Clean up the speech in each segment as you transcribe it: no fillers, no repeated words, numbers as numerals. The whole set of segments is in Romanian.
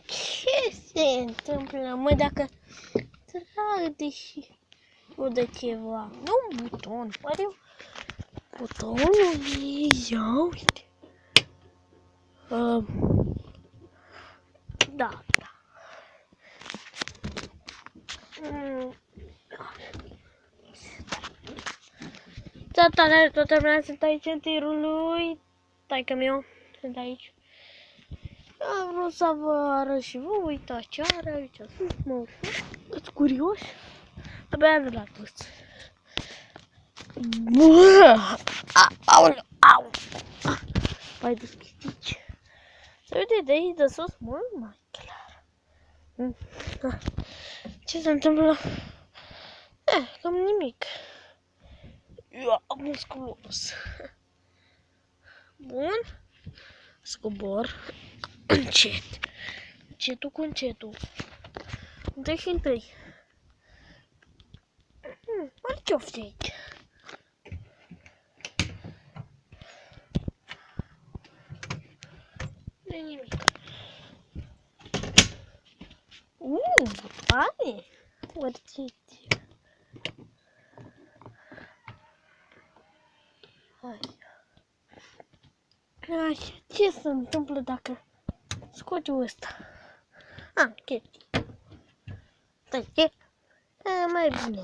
Ce se întâmplă, mă, dacă trag deși o de ceva? Nu un buton, oare butonul e, ia uite. Da. Toată lumea sunt aici în tirul lui. Taică meu, sunt aici. Am vrut să vă arăt și vă, uitați ce are aici. Mă, îți curios? Abia am la toți. Aoleu, au! Mai deschizici. Să uite de aici de sus, mult mai clar. Ce se întâmplă? Cam nimic. Eu am musculos. Bun. Scobor. Încet. Încetul cu încetul. Întâi și întâi. Mai ce ofte aici? Nu-i nimic. Butoane? Orțite. Hai. Așa, ce se întâmplă dacă scoți ăsta? Chestii. Stai, ce? Mai bine.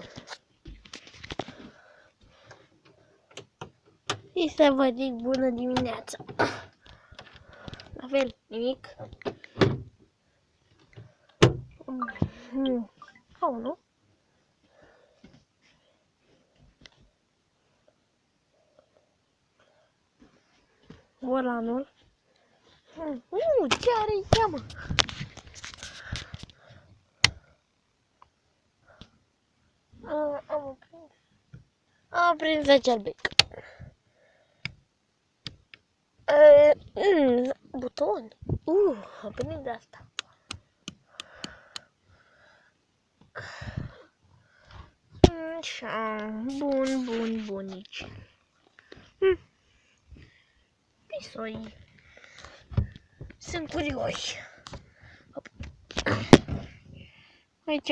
Și să vă zic bună dimineața. La fel, nimic. Nu? Volanul. Ce are ea, mă? Am prins acel bec. Buton. Am prins asta. Așa, bunici. Pisoi. Sunt curioși. Aici.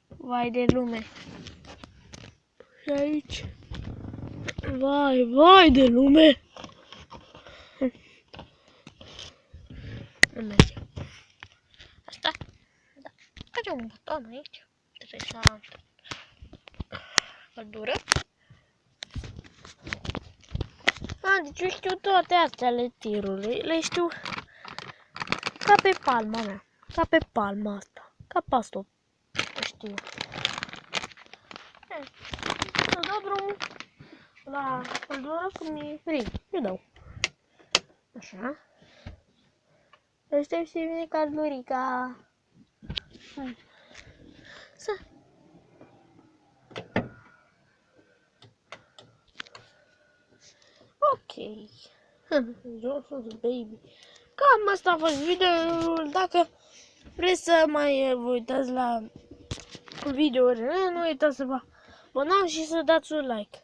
Vai de lume. Și aici. Vai de lume. Nu merge. Asta? Da. Face un buton aici. Interesant. Căldură. Deci eu știu toate astea ale tirului. Le știu ca pe palma mea. Ca pe palma asta. Ca pe asta. Știu. Să dau drumul la căldură când e frig. Eu dau. Așa. Aștept și vine căldurica. Hai. Să. Ok. Josul baby. Cam asta a fost videoul. Dacă vreți să mai vă uitați la videourile, nu uitați să vă abonați și să dați un like.